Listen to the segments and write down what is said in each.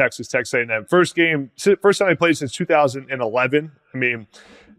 Texas A&M. First time they played since 2011. I mean,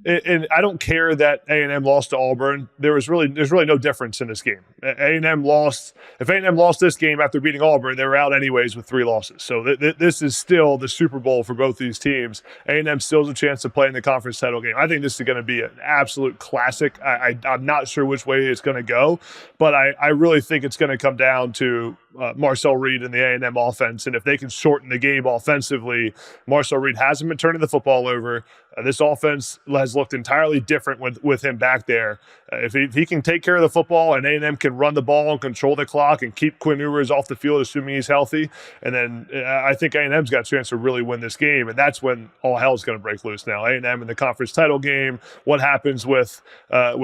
and I don't care that A&M lost to Auburn. There's really no difference in this game. A&M lost. If A&M lost this game after beating Auburn, they were out anyways with 3 losses. So this is still the Super Bowl for both these teams. A&M still has a chance to play in the conference title game. I think this is going to be an absolute classic. I'm not sure which way it's going to go, but I really think it's going to come down to Marcel Reed and the A&M offense. And if they can shorten the game offensively, Marcel Reed hasn't been turning the football over. This offense has looked entirely different with him back there. If he can take care of the football and A&M can run the ball and control the clock and keep Quinn Ewers off the field, assuming he's healthy, and then I think A&M's got a chance to really win this game, and that's when all hell's going to break loose now. A&M in the conference title game, what happens with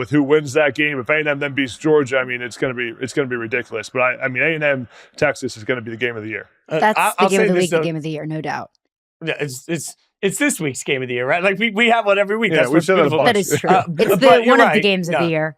who wins that game? If A&M then beats Georgia, I mean, it's going to be ridiculous. But I mean, A&M Texas is going to be the game of the year. That's the game of the week, the game of the year, no doubt. Yeah, it's this week's game of the year, right? Like we have one every week. Yeah, that's what's beautiful. That is true. It's one of the games of the year.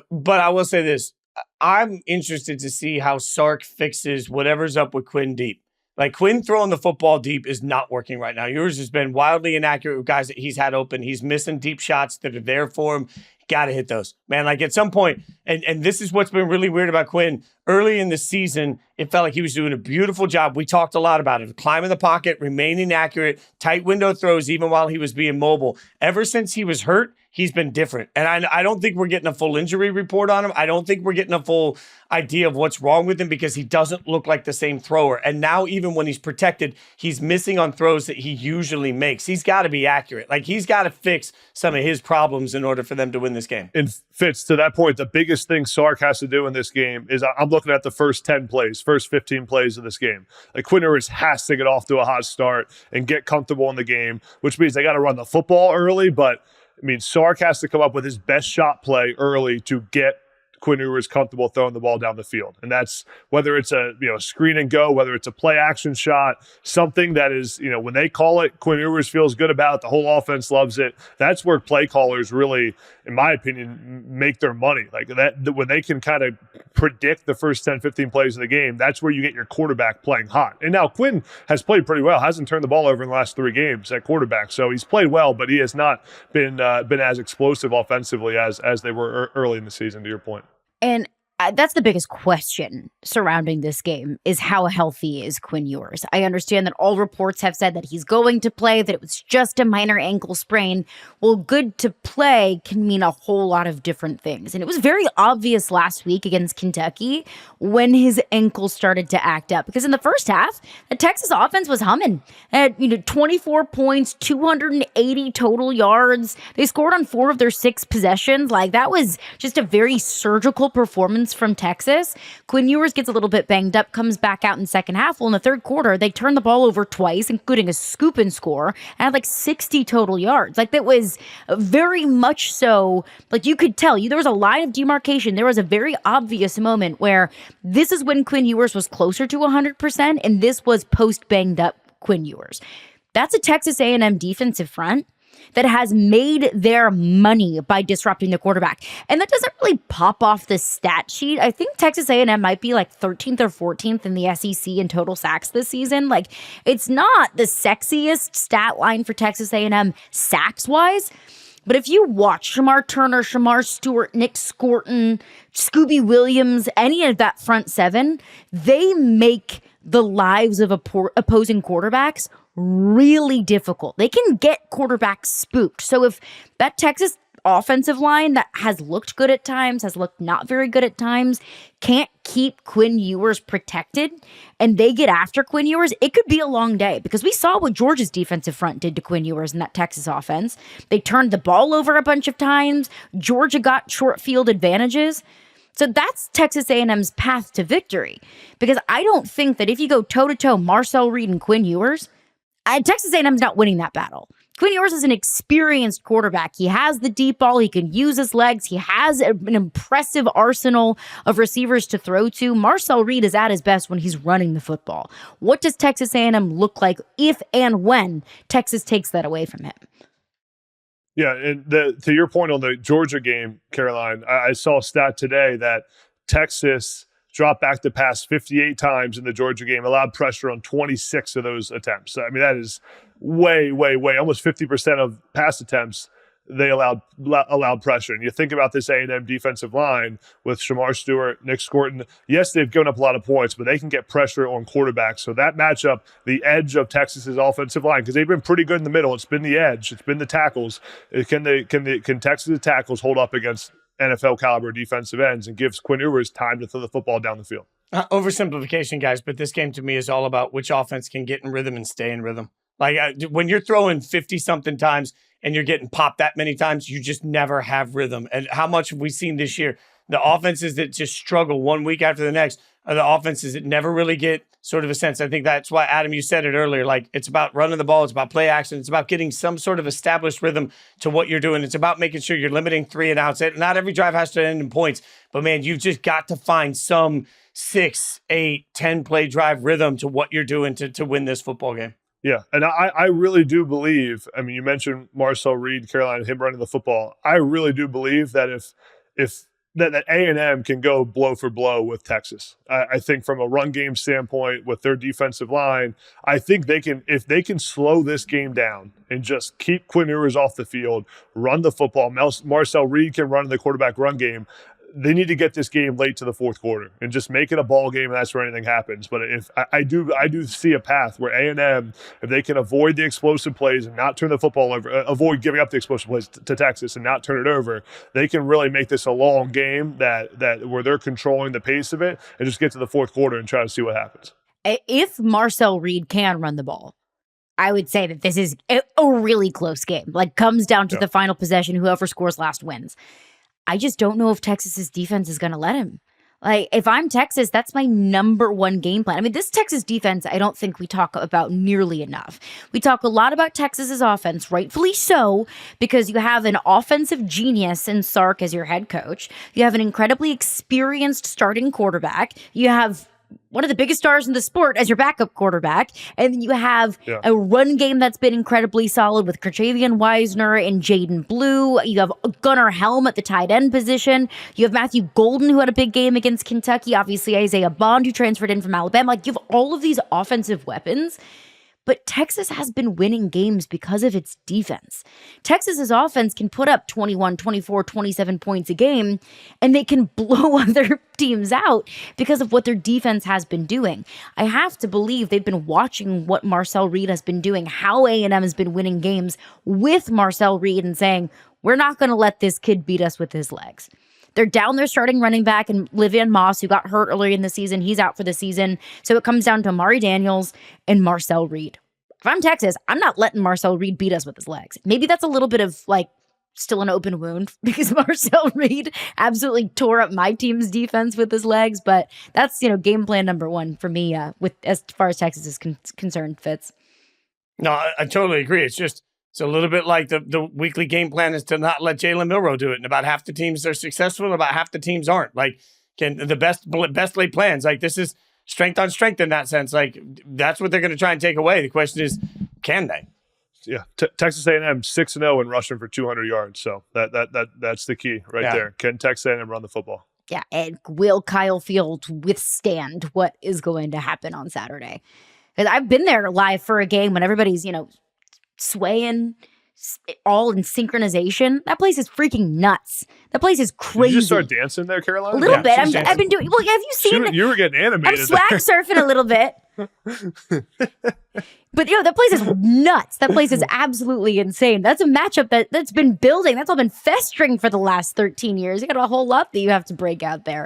But I will say this. I'm interested to see how Sark fixes whatever's up with Quinn deep. Like, Quinn throwing the football deep is not working right now. Ewers has been wildly inaccurate with guys that he's had open. He's missing deep shots that are there for him. Got to hit those, man. Like, at some point, and this is what's been really weird about Quinn. Early in the season, it felt like he was doing a beautiful job. We talked a lot about it. Climbing the pocket, remaining accurate, tight window throws, even while he was being mobile. Ever since he was hurt, he's been different. And I don't think we're getting a full injury report on him. I don't think we're getting a full idea of what's wrong with him because he doesn't look like the same thrower. And now even when he's protected, he's missing on throws that he usually makes. He's got to be accurate. Like, he's got to fix some of his problems in order for them to win this game. And Fitz, to that point, the biggest thing Sark has to do in this game is I'm looking at the first 10 plays, first 15 plays of this game. Like, Quinn Ewers has to get off to a hot start and get comfortable in the game, which means they got to run the football early, but I mean, Sark has to come up with his best shot play early to get Quinn Ewers comfortable throwing the ball down the field. And that's whether it's a screen and go, whether it's a play action shot, something that is, when they call it, Quinn Ewers feels good about it. The whole offense loves it. That's where play callers really, in my opinion, make their money. Like that, when they can kind of predict the first 10, 15 plays of the game, that's where you get your quarterback playing hot. And now Quinn has played pretty well, hasn't turned the ball over in the last 3 games at quarterback. So he's played well, but he has not been as explosive offensively as they were early in the season, to your point. And that's the biggest question surrounding this game is how healthy is Quinn Ewers? I understand that all reports have said that he's going to play, that it was just a minor ankle sprain. Well, good to play can mean a whole lot of different things. And it was very obvious last week against Kentucky when his ankle started to act up. Because in the first half, the Texas offense was humming at 24 points, 280 total yards. They scored on 4 of their 6 possessions. Like, that was just a very surgical performance from Texas. Quinn Ewers gets a little bit banged up, comes back out in the second half. Well, in the third quarter, they turned the ball over twice, including a scoop and score, and had like 60 total yards. Like, that was very much so, like, you could tell there was a line of demarcation. There was a very obvious moment where this is when Quinn Ewers was closer to 100%, and this was post banged up Quinn Ewers. That's a Texas A&M defensive front that has made their money by disrupting the quarterback. And that doesn't really pop off the stat sheet. I think Texas A&M might be like 13th or 14th in the SEC in total sacks this season. Like, it's not the sexiest stat line for Texas A&M sacks-wise. But if you watch Shamar Turner, Shamar Stewart, Nick Scorton, Scooby Williams, any of that front 7, they make the lives of opposing quarterbacks really difficult. They can get quarterbacks spooked. So if that Texas offensive line that has looked good at times, has looked not very good at times, can't keep Quinn Ewers protected, and they get after Quinn Ewers, it could be a long day, because we saw what Georgia's defensive front did to Quinn Ewers in that Texas offense. They turned the ball over a bunch of times. Georgia got short field advantages. So that's Texas A&M's path to victory, because I don't think that if you go toe-to-toe Marcel Reed and Quinn Ewers, Texas A&M's not winning that battle. Quinn Ewers is an experienced quarterback. He has the deep ball. He can use his legs. He has an impressive arsenal of receivers to throw to. Marcel Reed is at his best when he's running the football. What does Texas A&M look like if and when Texas takes that away from him? Yeah, and to your point on the Georgia game, Caroline, I saw a stat today that dropped back to pass 58 times in the Georgia game, allowed pressure on 26 of those attempts. I mean, that is way, almost 50% of pass attempts they allowed pressure. And you think about this A&M defensive line with Shamar Stewart, Nick Scorton. Yes, they've given up a lot of points, but they can get pressure on quarterbacks. So that matchup, the edge of Texas's offensive line, because they've been pretty good in the middle. It's been the edge. It's been the tackles. Can Texas's tackles hold up against NFL caliber defensive ends and gives Quinn Ewers time to throw the football down the field? Oversimplification, guys, but this game to me is all about which offense can get in rhythm and stay in rhythm. Like when you're throwing 50-something times and you're getting popped that many times, you just never have rhythm. And how much have we seen this year? The offenses that just struggle one week after the next are the offenses that never really get sort of a sense. I think that's why, Adam, you said it earlier. Like, it's about running the ball. It's about play action. It's about getting some sort of established rhythm to what you're doing. It's about making sure you're limiting 3 and outs. Not every drive has to end in points, but man, you've just got to find some 6, 8, 10 play drive rhythm to what you're doing to win this football game. Yeah, and I really do believe, I mean, you mentioned Marcel Reed, Carolina, him running the football. I really do believe that if that A&M can go blow for blow with Texas. I think from a run game standpoint with their defensive line, I think they can, if they can slow this game down and just keep Quinn Ewers off the field, run the football, Marcel Reed can run the quarterback run game. They need to get this game late to the fourth quarter and just make it a ball game, and that's where anything happens. But if I do see a path where A&M, if they can avoid the explosive plays and not turn the football over, avoid giving up the explosive plays to Texas and not turn it over, they can really make this a long game that where they're controlling the pace of it and just get to the fourth quarter and try to see what happens. If Marcel Reed can run the ball, I would say that this is a really close game. Like, comes down to the final possession, whoever scores last wins. I just don't know if Texas's defense is going to let him. Like, if I'm Texas, that's my number one game plan. I mean, this Texas defense, I don't think we talk about nearly enough. We talk a lot about Texas's offense, rightfully so, because you have an offensive genius in Sark as your head coach. You have an incredibly experienced starting quarterback. You have one of the biggest stars in the sport as your backup quarterback. And you have a run game that's been incredibly solid with Kerchavian Wisner and Jaden Blue. You have Gunnar Helm at the tight end position. You have Matthew Golden, who had a big game against Kentucky. Obviously, Isaiah Bond, who transferred in from Alabama. Like, you have all of these offensive weapons. But Texas has been winning games because of its defense. Texas's offense can put up 21, 24, 27 points a game, and they can blow other teams out because of what their defense has been doing. I have to believe they've been watching what Marcel Reed has been doing, how A&M has been winning games with Marcel Reed and saying, we're not going to let this kid beat us with his legs. They're down their starting running back and Livian Moss, who got hurt earlier in the season. He's out for the season. So it comes down to Amari Daniels and Marcel Reed. If I'm Texas, I'm not letting Marcel Reed beat us with his legs. Maybe that's a little bit of, like, still an open wound because Marcel Reed absolutely tore up my team's defense with his legs. But that's, game plan number one for me with as far as Texas is concerned, Fitz. No, I totally agree. It's a little bit like the weekly game plan is to not let Jalen Milroe do it. And about half the teams are successful and about half the teams aren't. Like, can the best laid plans, like, this is strength on strength in that sense. Like, that's what they're going to try and take away. The question is, can they? Yeah, Texas A&M 6-0 and rushing for 200 yards. So that's the key right there. Can Texas A&M run the football? Yeah, and will Kyle Field withstand what is going to happen on Saturday? Because I've been there live for a game when everybody's, swaying all in synchronization. That place is freaking nuts. That place is crazy. Did you just start dancing there, Carolina? A little bit. I've been doing. Well, have you seen? You were getting animated. I'm swag surfing a little bit. But that place is nuts. That place is absolutely insane. That's a matchup that's been building. That's all been festering for the last 13 years. You got a whole lot that you have to break out there.